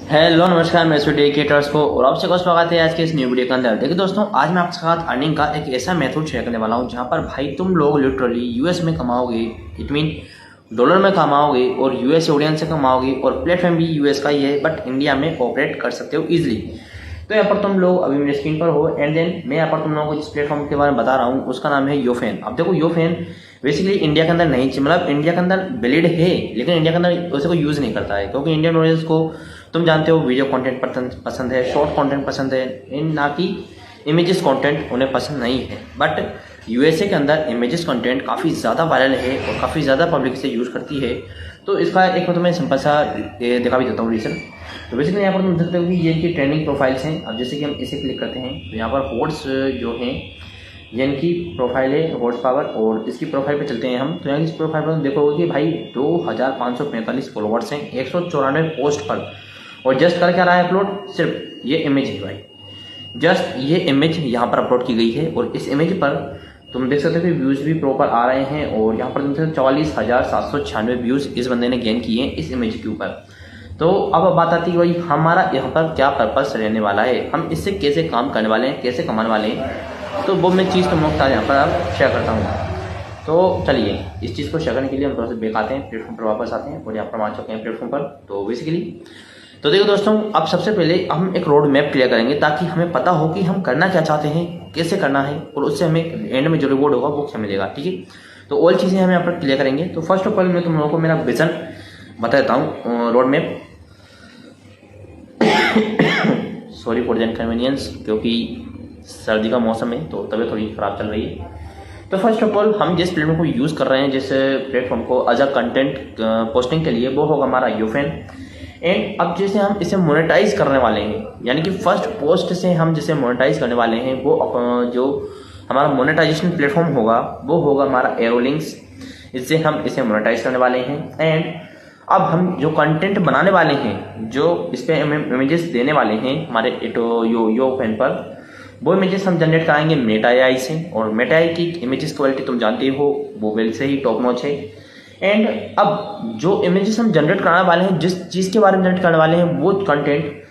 Hello नमस्कार, मैं studio creators को और आपसे को स्वागत है आज के इस न्यू वीडियो के अंदर। देखिए दोस्तों, आज मैं आपके साथ अर्निंग का एक ऐसा मेथड शेयर करने वाला हूं जहां पर भाई तुम लोग लिटरली यूएस में कमाओगे, इट मीन डॉलर में कमाओगे और यूएस ऑडियंस से कमाओगे और प्लेटफॉर्म भी यूएस का ही है बट इंडिया में ऑपरेट कर सकते हो इजिली। तो यहाँ पर तुम लोग अभी मेरे स्क्रीन पर हो एंड देन मैं यहाँ पर तुम लोगों को जिस प्लेटफॉर्म के बारे में बता रहा हूँ उसका नाम है योफेन। अब देखो योफेन बेसिकली इंडिया के अंदर नहीं, मतलब इंडिया के अंदर वैलिड है लेकिन इंडिया के अंदर उसे कोई यूज़ नहीं करता है क्योंकि इंडियन ऑडियंस को तुम जानते हो वीडियो कंटेंट पसंद है, शॉर्ट कंटेंट पसंद है, इन ना कि इमेजेस कंटेंट उन्हें पसंद नहीं है। बट यूएसए के अंदर इमेजेस कंटेंट काफ़ी ज़्यादा वायरल है और काफ़ी ज़्यादा पब्लिक से यूज़ करती है। तो इसका एक मैं तुम्हें सिंपल सा दिखा भी देता हूँ रीज़न। तो बेसिकली यहाँ पर तुम देख सकते हो कि ये इनकी ट्रेंडिंग प्रोफाइल्स हैं। अब जैसे कि हम इसे क्लिक करते हैं तो यहाँ पर हॉट्स जो हैं ये इनकी प्रोफाइल है, हॉर्स पावर, और इसकी प्रोफाइल पे चलते हैं हम तो यहाँ इस प्रोफाइल पर देखोगे कि भाई 2545 फॉलोवर्स हैं 194 पोस्ट पर, और जस्ट कर क्या रहा है अपलोड, सिर्फ ये इमेज है भाई, जस्ट ये इमेज यहाँ पर अपलोड की गई है। और इस इमेज पर तुम देख सकते हो कि व्यूज़ भी प्रॉपर आ रहे हैं और यहाँ पर तुम 44,796 व्यूज़ इस बंदे ने गेन किए हैं इस इमेज के ऊपर। तो अब बात आती है भाई हमारा यहाँ पर क्या पर्पस रहने वाला है, हम इससे कैसे काम करने वाले हैं, कैसे कमाने वाले हैं। तो वो मैं चीज़ तुम लोग के साथ यहाँ पर अब शेयर करता हूँ। तो चलिए इस चीज़ को शेयर करने के लिए हम थोड़ा सा बैक आते हैं, प्लेटफॉर्म पर वापस आते हैं और यहाँ पर आ चुके हैं प्लेटफॉर्म पर। तो बेसिकली तो देखो दोस्तों, अब सबसे पहले हम एक रोड मैप क्लियर करेंगे ताकि हमें पता हो कि हम करना क्या चाहते हैं, कैसे करना है और उससे हमें एंड में जो रिवॉर्ड होगा वो क्या मिलेगा। ठीक है, तो ऑल चीज़ें हम यहाँ पर क्लियर करेंगे। तो फर्स्ट ऑफ ऑल मैं तुम लोगों को मेरा विजन बता देता हूँ, road map. Sorry for the inconvenience, क्योंकि सर्दी का मौसम है तो तबीयत थोड़ी ख़राब चल रही है। तो फर्स्ट ऑफ ऑल हम जिस प्लेटफॉर्म को यूज़ कर रहे हैं, जिस प्लेटफॉर्म को एज अ कंटेंट पोस्टिंग के लिए, वो होगा हमारा यूफेन। एंड अब जैसे हम इसे मोनेटाइज करने वाले हैं, यानी कि फर्स्ट पोस्ट से हम जिसे मोनेटाइज करने वाले हैं वो जो हमारा मोनेटाइजेशन प्लेटफॉर्म होगा वो होगा हमारा एरोलिंक्स। इससे हम इसे मोनेटाइज करने वाले हैं। एंड अब हम जो कंटेंट बनाने वाले हैं, जो इस पर इमेजेस देने वाले हैं हमारे योफेन पर, वो इमेजेस हम जनरेट कराएंगे मेटा एआई से। और मेटा एआई की इमेजेस क्वालिटी तुम जानते हो वो वेल से ही टॉप नॉच है। एंड अब जो इमेजेस हम जनरेट कराने वाले हैं, जिस चीज़ के बारे में जनरेट करने वाले हैं वो कंटेंट,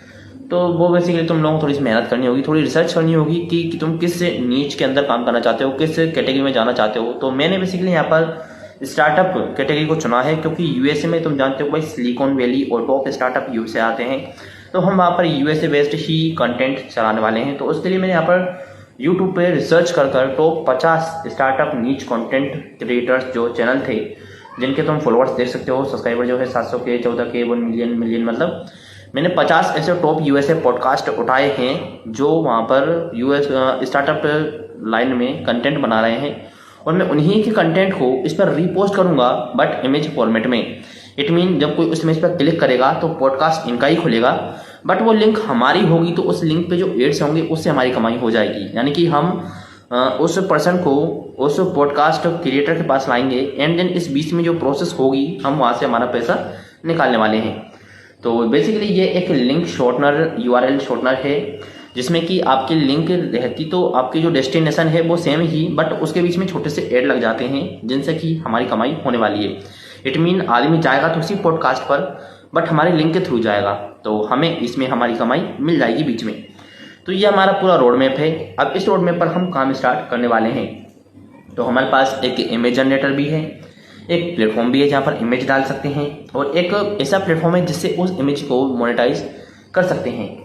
तो वो बेसिकली तुम लोगों को थोड़ी सी मेहनत करनी होगी, थोड़ी रिसर्च करनी होगी कि तुम किस नीच के अंदर काम करना चाहते हो, किस कैटेगरी में जाना चाहते हो। तो मैंने बेसिकली यहाँ पर स्टार्टअप कैटेगरी को चुना है क्योंकि यूएसए में तुम जानते हो भाई सिलिकॉन वैली और टॉप स्टार्टअप यूएसए आते हैं। तो हम वहाँ पर यूएसए बेस्ड ही कंटेंट चलाने वाले हैं। तो उसके लिए मैंने यहाँ पर यूट्यूब पे रिसर्च कर टॉप 50 स्टार्टअप नीच कंटेंट क्रिएटर्स जो चैनल थे, जिनके तुम फॉलोअर्स देख सकते हो, सब्सक्राइबर जो है 700 के, 14 के, 1 मिलियन, मतलब मैंने 50 ऐसे टॉप यूएसए पॉडकास्ट उठाए हैं जो वहाँ पर यूएस स्टार्टअप लाइन में कंटेंट बना रहे हैं। और मैं उन्हीं के कंटेंट को इस पर रीपोस्ट करूँगा बट इमेज फॉर्मेट में। इट मीन जब कोई उस इमेज पर क्लिक करेगा तो पॉडकास्ट इनका ही खुलेगा बट वो लिंक हमारी होगी, तो उस लिंक पे जो एड्स होंगे उससे हमारी कमाई हो जाएगी। यानी कि हम उस पर्सन को उस पॉडकास्ट क्रिएटर के पास लाएंगे एंड देन इस बीच में जो प्रोसेस होगी हम वहाँ से हमारा पैसा निकालने वाले हैं। तो बेसिकली ये एक लिंक शॉर्टनर, यूआरएल शॉर्टनर है जिसमें कि आपकी लिंक रहती तो आपकी जो डेस्टिनेशन है वो सेम ही, बट उसके बीच में छोटे से ऐड लग जाते हैं जिनसे कि हमारी कमाई होने वाली है। इट मीन आदमी जाएगा तो उसी पॉडकास्ट पर बट हमारे लिंक के थ्रू जाएगा, तो हमें इसमें हमारी कमाई मिल जाएगी बीच में। तो ये हमारा पूरा रोड मैप है। अब इस रोड मैप पर हम काम स्टार्ट करने वाले हैं। तो हमारे पास एक इमेज जनरेटर भी है, एक प्लेटफॉर्म भी है जहाँ पर इमेज डाल सकते हैं, और एक ऐसा प्लेटफॉर्म है जिससे उस इमेज को मोनेटाइज कर सकते हैं।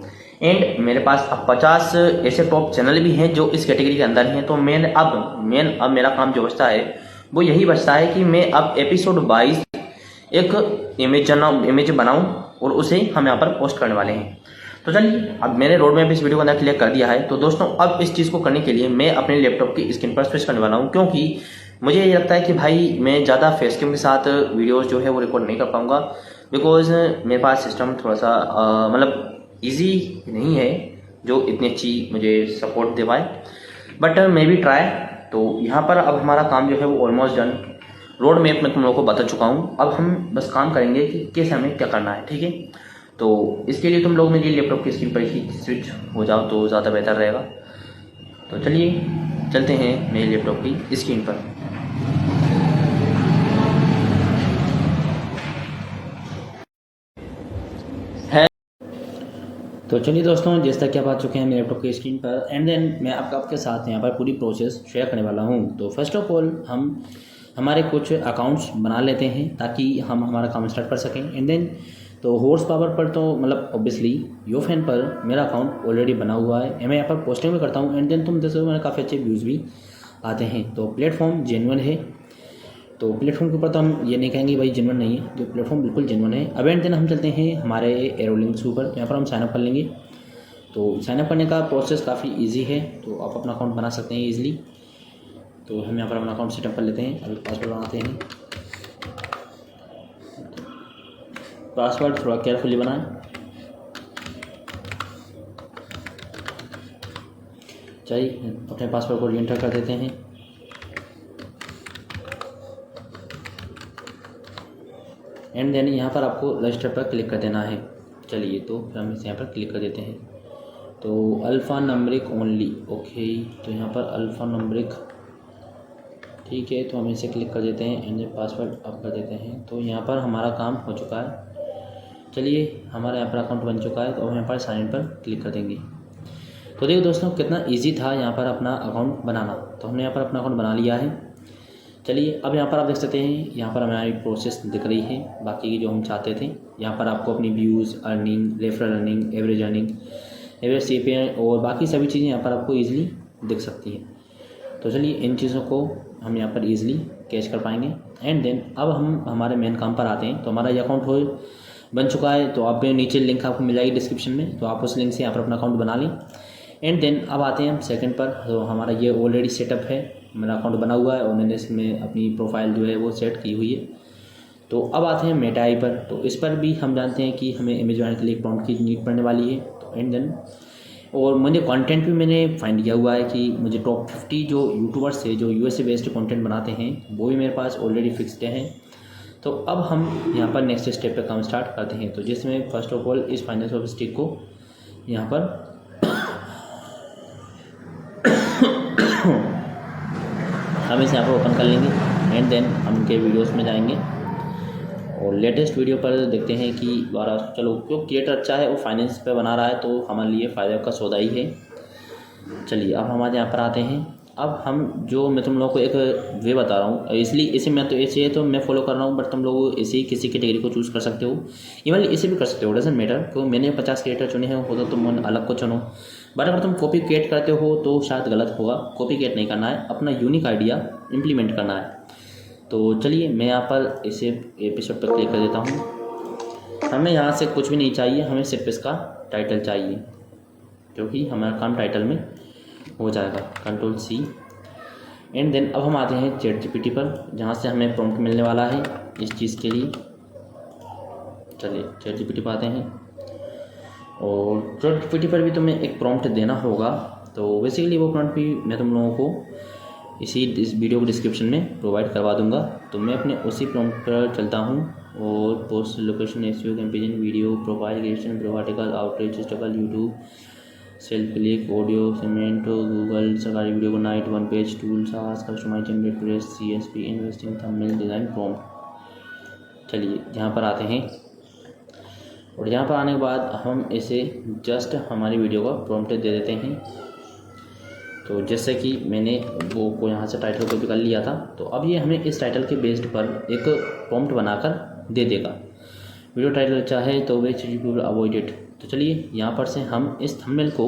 एंड मेरे पास अब 50 ऐसे टॉप चैनल भी हैं जो इस कैटेगरी के अंदर हैं। तो अब मेरा काम जो बचता है वो यही बचता है कि मैं अब एपिसोड 22 एक इमेज बनाऊं और उसे हम यहाँ पर पोस्ट करने वाले हैं। तो चलिए, अब मैंने रोड मैप इस वीडियो को अंदर क्लियर कर दिया है। तो दोस्तों अब इस चीज़ को करने के लिए मैं अपने लैपटॉप की स्क्रीन पर स्विच करने वाला हूँ, क्योंकि मुझे ये लगता है कि भाई मैं ज़्यादा फेस कैम के साथ वीडियोज़ जो है वो रिकॉर्ड नहीं कर पाऊँगा, बिकॉज मेरे पास सिस्टम थोड़ा सा मतलब ईजी नहीं है जो इतनी अच्छी मुझे सपोर्ट दे पाए, बट मे बी ट्राई। तो यहाँ पर अब हमारा काम जो है वो ऑलमोस्ट डन। रोड मैप में तुम लोगों को बता चुका हूँ, अब हम बस काम करेंगे कि कैसे हमें क्या करना है। ठीक है, तो इसके लिए तुम लोग मेरे लैपटॉप की स्क्रीन पर ही स्विच हो जाओ तो ज़्यादा बेहतर रहेगा। तो चलिए चलते हैं मेरे लैपटॉप की स्क्रीन पर। तो चलिए दोस्तों, जैसा कि आप आ चुके हैं मेरे लैपटॉप की स्क्रीन पर, एंड देन मैं आपके साथ यहाँ पर पूरी प्रोसेस शेयर करने वाला हूँ। तो फर्स्ट ऑफ ऑल हम हमारे कुछ अकाउंट्स बना लेते हैं ताकि हम हमारा काम स्टार्ट कर सकें। एंड देन तो हॉर्स पावर पर तो मतलब ऑब्वियसली योफेन पर मेरा अकाउंट ऑलरेडी बना हुआ है, मैं यहाँ पर पोस्टिंग भी करता हूँ। एंड देन तुम देखो मेरे काफ़ी अच्छे व्यूज़ भी आते हैं। तो प्लेटफॉर्म जेन्युइन है, तो प्लेटफॉर्म के ऊपर तो हम ये नहीं कहेंगे भाई जेन्युइन नहीं है, जो प्लेटफॉर्म बिल्कुल जेन्युइन है। अब एंड देन हम चलते हैं हमारे एरो लिंक्स के ऊपर, यहाँ पर हम साइनअप कर लेंगे। तो साइनअप करने का प्रोसेस काफ़ी इजी है, तो आप अपना अकाउंट बना सकते हैं ईजिली। तो हम यहाँ पर अपना अकाउंट सेटअप कर लेते हैं। अभी पासवर्ड बनाते हैं। पासवर्ड थोड़ा केयरफुली बनाएं। चलिए अपने पासवर्ड को रीएंटर कर देते हैं। एंड देन यहाँ पर आपको रजिस्टर पर क्लिक कर देना है। चलिए तो फिर हम इसे यहाँ पर क्लिक कर देते हैं। तो अल्फ़ा नंबरिक ओनली, ओके, तो यहाँ पर अल्फ़ा नंबरिक ठीक है, तो हम इसे क्लिक कर देते हैं। एंड पासवर्ड अप कर देते हैं। तो यहाँ पर हमारा काम हो चुका है। चलिए हमारा यहाँ पर अकाउंट बन चुका है, तो हम यहाँ पर साइन इन पर क्लिक कर देंगे। तो देखो दोस्तों कितना इजी था यहाँ पर अपना अकाउंट बनाना। तो हमने यहाँ पर अपना अकाउंट बना लिया है। चलिए अब यहाँ पर आप देख सकते हैं, यहाँ पर हमारी प्रोसेस दिख रही है बाकी की जो हम चाहते थे। यहाँ पर आपको अपनी views, earning, referral earning, average earning, average CPI और बाकी सभी चीज़ें यहाँ पर आपको ईजिली दिख सकती हैं। तो चलिए इन चीज़ों को हम यहाँ पर ईजिली कैच कर पाएंगे। एंड देन अब हम हमारे मेन काम पर आते हैं। तो हमारा ये अकाउंट हो बन चुका है, तो आप नीचे लिंक आपको मिल जाएगी डिस्क्रिप्शन में, तो आप उस लिंक से यहाँ पर अपना अकाउंट बना लें। एंड देन अब आते हैं हम सेकंड पर। तो हमारा ये ऑलरेडी सेटअप है, मेरा अकाउंट बना हुआ है और मैंने इसमें अपनी प्रोफाइल जो है वो सेट की हुई है। तो अब आते हैं मेटा आई पर। तो इस पर भी हम जानते हैं कि हमें इमेज बनाने के लिए प्रॉम्प्ट की नीड पड़ने वाली है। तो एंड देन और मुझे कंटेंट भी मैंने फाइंड किया हुआ है कि मुझे टॉप 50 जो यूट्यूबर्स है जो USA बेस्ड कंटेंट बनाते हैं वो भी मेरे पास ऑलरेडी फिक्स्ड हैं। तो अब हम यहाँ पर नेक्स्ट स्टेप पे काम स्टार्ट करते हैं। तो जिसमें फर्स्ट ऑफ ऑल इस फाइनेंस ऑफ स्टिक को यहाँ पर हम इसे यहाँ पर ओपन कर लेंगे। एंड देन हम उनके वीडियोस में जाएंगे और लेटेस्ट वीडियो पर देखते हैं कि द्वारा चलो जो क्रिएटर अच्छा है वो फाइनेंस पे बना रहा है तो हमारे लिए फ़ायदे का सौदा ही है। चलिए अब हमारे यहाँ पर आते हैं। अब हम जो मैं तुम लोगों को एक वे बता रहा हूँ, इसलिए इसे मैं तो ऐसे तो मैं फॉलो कर रहा हूँ, बट तुम लोग इसे ही किसी कैटेगरी को चूज़ कर सकते हो, इवन इसे भी कर सकते हो, डजंट मैटर। तो मैंने 50 क्रिएटर चुने हैं, हो तो तुम अलग को चुनो। बट अगर तुम कॉपी क्रिएट करते हो तो शायद गलत होगा। कॉपी क्रिएट नहीं करना है, अपना यूनिक आइडिया इम्प्लीमेंट करना है। तो चलिए मैं यहाँ पर इसे एपिसोड पर क्लिक कर देता हूँ। हमें यहाँ से कुछ भी नहीं चाहिए, हमें सिर्फ इसका टाइटल चाहिए, क्योंकि हमारा काम टाइटल में हो जाएगा। Control C। एंड देन अब हम आते हैं ChatGPT पर, जहाँ से हमें प्रॉम्प्ट मिलने वाला है इस चीज़ के लिए। चलिए ChatGPT पर आते हैं और ChatGPT पर भी तुम्हें एक प्रॉम्प्ट देना होगा। तो बेसिकली वो प्रॉम्प्ट भी मैं तुम लोगों को इस वीडियो को डिस्क्रिप्शन में प्रोवाइड करवा दूंगा। तो मैं अपने उसी प्रॉम्प्ट पर चलता हूँ और post location, SEO, comparison, video, profile creation, pro article, outreach, struggle, YouTube, self click, audio, सीमेंटो, गूगल, सरकारी वीडियो को night, one page, tool, SaaS, customize, generate, press, CSP, investing, thumbnail, design, prompt. चलिए यहाँ पर आते हैं और यहाँ पर आने के बाद हम इसे जस्ट हमारी वीडियो का प्रॉम्प्ट दे देते हैं। तो जैसे कि मैंने वो को यहाँ से टाइटल कॉपी कर लिया था, तो अब ये हमें इस टाइटल के बेस्ड पर एक प्रॉम्प्ट बनाकर दे देगा। वीडियो टाइटल अच्छा है तो वे चीज़ अवॉइड इट। तो चलिए यहाँ पर से हम इस थंबनेल को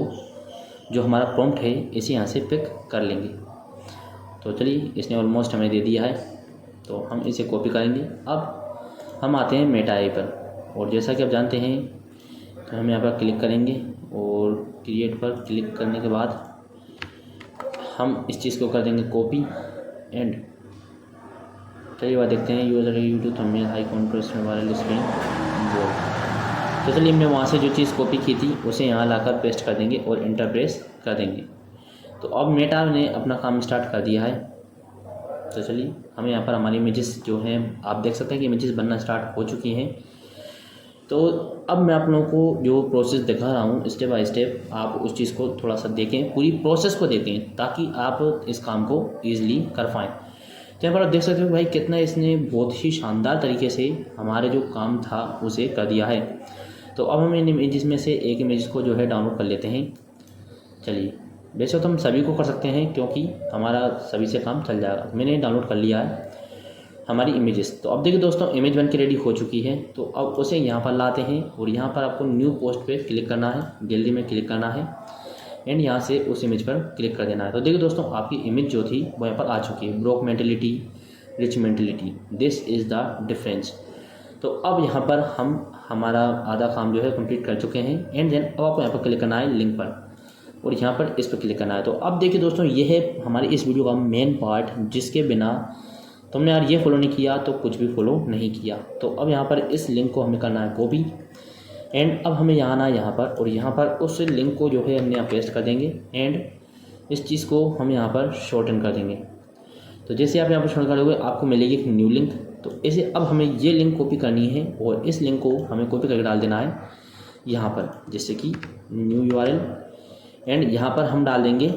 जो हमारा प्रॉम्प्ट है इसे यहाँ से पिक कर लेंगे। तो चलिए इसने ऑलमोस्ट हमें दे दिया है, तो हम इसे कॉपी करेंगे। अब हम आते हैं मेटा आई पर और जैसा कि आप जानते हैं तो हम यहाँ पर क्लिक करेंगे और क्रिएट पर क्लिक करने के बाद हम इस चीज़ को कर देंगे कॉपी। एंड चलिए बात देखते हैं user YouTube thumbnail high contrast viral screen board. तो चलिए हमने वहाँ से जो चीज़ कॉपी की थी उसे यहाँ लाकर पेस्ट कर देंगे और इंटर प्रेस कर देंगे। तो अब मेटा ने अपना काम स्टार्ट कर दिया है। तो चलिए हमें यहाँ पर हमारी इमेजेस जो हैं आप देख सकते हैं कि इमेजेस बनना स्टार्ट हो चुकी हैं। तो अब मैं आप लोगों को जो प्रोसेस दिखा रहा हूँ स्टेप बाय स्टेप, आप उस चीज़ को थोड़ा सा देखें, पूरी प्रोसेस को देखें ताकि आप इस काम को ईजिली कर पाएँ। तो यहाँ पर आप देख सकते हो भाई कितना इसने बहुत ही शानदार तरीके से हमारे जो काम था उसे कर दिया है। तो अब हम इन इमेजेस में से एक इमेज को जो है डाउनलोड कर लेते हैं। चलिए, वैसे तो हम सभी को कर सकते हैं क्योंकि हमारा सभी से काम चल जाएगा। मैंने डाउनलोड कर लिया है हमारी इमेजेस। तो अब देखिए दोस्तों, इमेज बन के रेडी हो चुकी है। तो अब उसे यहाँ पर लाते हैं और यहाँ पर आपको न्यू पोस्ट पे क्लिक करना है, गैलरी में क्लिक करना है एंड यहाँ से उस इमेज पर क्लिक कर देना है। तो देखिए दोस्तों, आपकी इमेज जो थी वो यहाँ पर आ चुकी है, broke mentality, rich mentality, this is the difference. तो अब यहाँ पर हम हमारा आधा काम जो है कंप्लीट कर चुके हैं एंड देन अब आपको यहाँ पर क्लिक करना है लिंक पर और यहाँ पर इस पर क्लिक करना है। तो अब देखिए दोस्तों, ये है हमारी इस वीडियो का मेन पार्ट, जिसके बिना तुमने यार ये फॉलो नहीं किया तो कुछ भी फॉलो नहीं किया। तो अब यहाँ पर इस लिंक को हमें करना है कॉपी एंड अब हमें यहाँ आना है यहाँ पर और यहाँ पर उस लिंक को जो है हमने यहाँ पेस्ट कर देंगे एंड इस चीज़ को हम यहाँ पर शॉर्टन कर देंगे। तो जैसे आप यहाँ पर शॉर्ट करोगे आपको मिलेगी एक न्यू लिंक। तो इसे अब हमें ये लिंक कॉपी करनी है और इस लिंक को हमें कॉपी करके डाल देना है यहाँ पर, जैसे कि न्यू URL एंड यहाँ पर हम डाल देंगे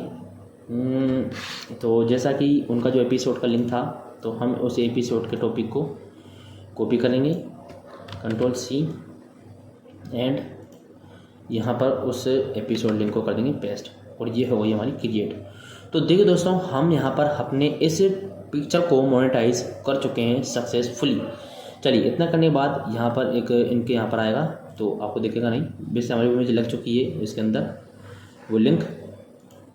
तो जैसा कि उनका जो एपिसोड का लिंक था तो हम उस एपिसोड के टॉपिक को कॉपी करेंगे, Ctrl+C एंड यहाँ पर उस एपिसोड लिंक को कर देंगे पेस्ट और ये हो गई हमारी क्रिएट। तो देखिए दोस्तों, हम यहाँ पर अपने इस पिक्चर को मोनेटाइज कर चुके हैं सक्सेसफुली। चलिए, इतना करने के बाद यहाँ पर एक इनके यहाँ पर आएगा तो आपको दिखेगा नहीं, वैसे हमारी इमेज लग चुकी है इसके अंदर वो लिंक।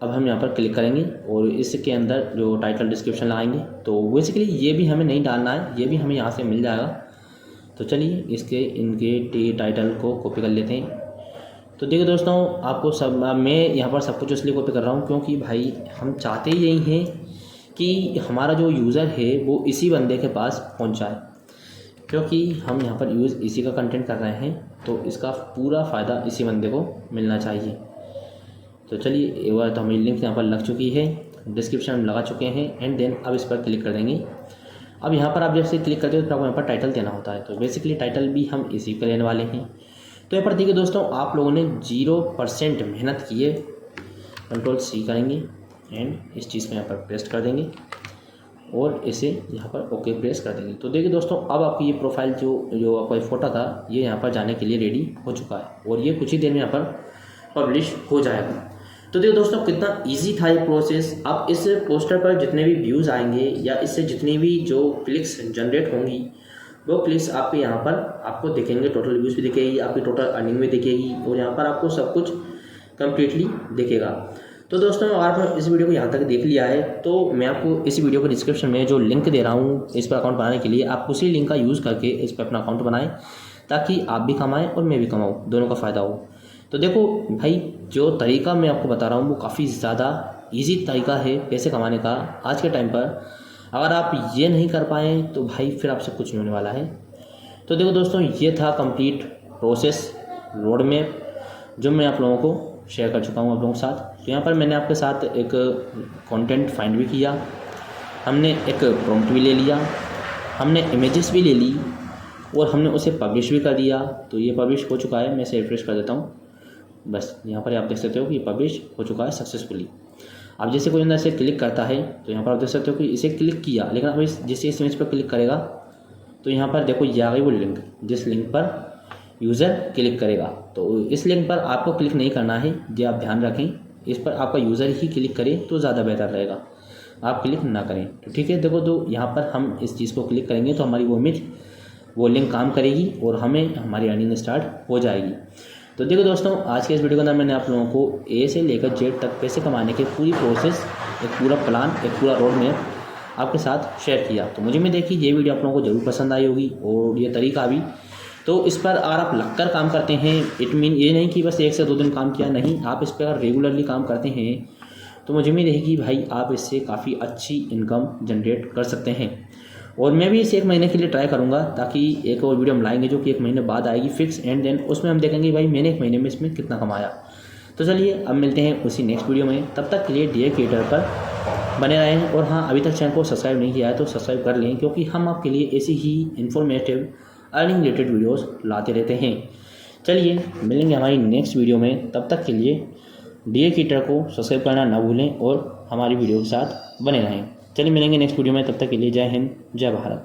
अब हम यहाँ पर क्लिक करेंगे और इसके अंदर जो टाइटल डिस्क्रिप्शन लगाएंगे। तो बेसिकली ये भी हमें नहीं डालना है, ये भी हमें यहाँ से मिल जाएगा। तो चलिए इनके टाइटल को कॉपी कर लेते हैं। तो देखिए दोस्तों, आपको सब मैं यहाँ पर सब कुछ इसलिए कॉपी कर रहा हूँ क्योंकि भाई हम चाहते ही यही हैं कि हमारा जो यूज़र है वो इसी बंदे के पास पहुँच जाए, क्योंकि हम यहाँ पर यूज़ इसी का कंटेंट कर रहे हैं तो इसका पूरा फ़ायदा इसी बंदे को मिलना चाहिए। तो चलिए, एक बार तो हमारी लिंक यहाँ पर लग चुकी है, डिस्क्रिप्शन में लगा चुके हैं एंड देन अब इस पर क्लिक कर देंगे। अब यहाँ पर आप जैसे क्लिक करते हो तो आपको यहाँ पर टाइटल देना होता है। तो बेसिकली टाइटल भी हम इसी का लेने वाले हैं। तो यहाँ पर देखिए दोस्तों, आप लोगों ने 0% मेहनत की है। Ctrl+C करेंगे एंड इस चीज़ को यहाँ पर पेस्ट कर देंगे और इसे यहाँ पर ओके प्रेस कर देंगे। तो देखिए दोस्तों, अब आपकी ये प्रोफाइल जो आपका फोटो था ये यहाँ पर जाने के लिए रेडी हो चुका है और ये कुछ ही देर में यहाँ पर पब्लिश हो जाएगा। तो देखो दोस्तों, कितना इजी था ये प्रोसेस। अब इस पोस्टर पर जितने भी व्यूज़ आएंगे या इससे जितनी भी जो क्लिक्स जनरेट होंगी वो क्लिक्स आपके यहाँ पर आपको दिखेंगे, टोटल व्यूज़ भी दिखेगी, आपकी टोटल अर्निंग भी दिखेगी और यहाँ पर आपको सब कुछ कम्प्लीटली दिखेगा। तो दोस्तों, आपने इस वीडियो को यहाँ तक देख लिया है तो मैं आपको इस वीडियो को डिस्क्रिप्शन में जो लिंक दे रहा हूँ इस पर अकाउंट बनाने के लिए, आप उसी लिंक का यूज़ करके इस पर अपना अकाउंट बनाएं ताकि आप भी कमाएँ और मैं भी कमाऊँ, दोनों का फ़ायदा हो। तो देखो भाई, जो तरीका मैं आपको बता रहा हूँ वो काफ़ी ज़्यादा इजी तरीका है पैसे कमाने का आज के टाइम पर। अगर आप ये नहीं कर पाएँ तो भाई फिर आपसे कुछ नहीं होने वाला है। तो देखो दोस्तों, ये था कंप्लीट प्रोसेस रोड मैप जो मैं आप लोगों को शेयर कर चुका हूँ आप लोगों के साथ। तो यहाँ पर मैंने आपके साथ एक कंटेंट फाइंड भी किया, हमने एक प्रॉम्प्ट भी ले लिया, हमने इमेजेस भी ले ली और हमने उसे पब्लिश भी कर दिया। तो ये पब्लिश हो चुका है, मैं इसे रिफ्रेश कर देता हूँ। बस यहाँ पर आप देख सकते हो कि ये पब्लिश हो चुका है सक्सेसफुली। अब जैसे कोई अंदर इसे क्लिक करता है तो यहाँ पर आप देख सकते हो कि इसे क्लिक किया, लेकिन अब जैसे इस इमेज पर क्लिक करेगा तो यहाँ पर देखो ये आ गई वो लिंक, जिस लिंक पर यूज़र क्लिक करेगा। तो इस लिंक पर आपको क्लिक नहीं करना है, ये आप ध्यान रखें। इस पर आपका यूज़र ही क्लिक करे तो ज़्यादा बेहतर रहेगा, आप क्लिक ना करें। तो ठीक है, देखो तो यहाँ पर हम इस चीज़ को क्लिक करेंगे तो हमारी वो इमेज वो लिंक काम करेगी और हमें हमारी अर्निंग स्टार्ट हो जाएगी। तो देखो दोस्तों, आज के इस वीडियो के अंदर मैंने आप लोगों को ए से लेकर जेड तक पैसे कमाने के पूरी प्रोसेस, एक पूरा प्लान, एक पूरा रोड मैप आपके साथ शेयर किया। तो मुझे में देखिए ये वीडियो आप लोगों को ज़रूर पसंद आई होगी और ये तरीका भी। तो इस पर अगर आप लगकर काम करते हैं, इट मीन ये नहीं कि बस 1 से 2 दिन काम किया, नहीं, आप इस पर अगर रेगुलरली काम करते हैं तो मुझे में रहेगी भाई आप इससे काफ़ी अच्छी इनकम जनरेट कर सकते हैं। और मैं भी इसे 1 महीने के लिए ट्राई करूंगा ताकि एक और वीडियो हम लाएंगे जो कि 1 महीने बाद आएगी फिक्स, एंड देन उसमें हम देखेंगे भाई मैंने 1 महीने में इसमें कितना कमाया। तो चलिए अब मिलते हैं उसी नेक्स्ट वीडियो में, तब तक के लिए डियर क्रिएटर पर बने रहें। और हाँ, अभी तक चैनल को सब्सक्राइब नहीं किया है तो सब्सक्राइब कर लें, क्योंकि हम आपके लिए ऐसी ही इन्फॉर्मेटिव अर्निंग रिलेटेड वीडियोज़ लाते रहते हैं। चलिए मिलेंगे हमारी नेक्स्ट वीडियो में, तब तक के लिए डियर क्रिएटर को सब्सक्राइब करना ना भूलें और हमारी वीडियो के साथ बने रहें। चलिए मिलेंगे नेक्स्ट वीडियो में, तब तक के लिए जय हिंद, जय भारत।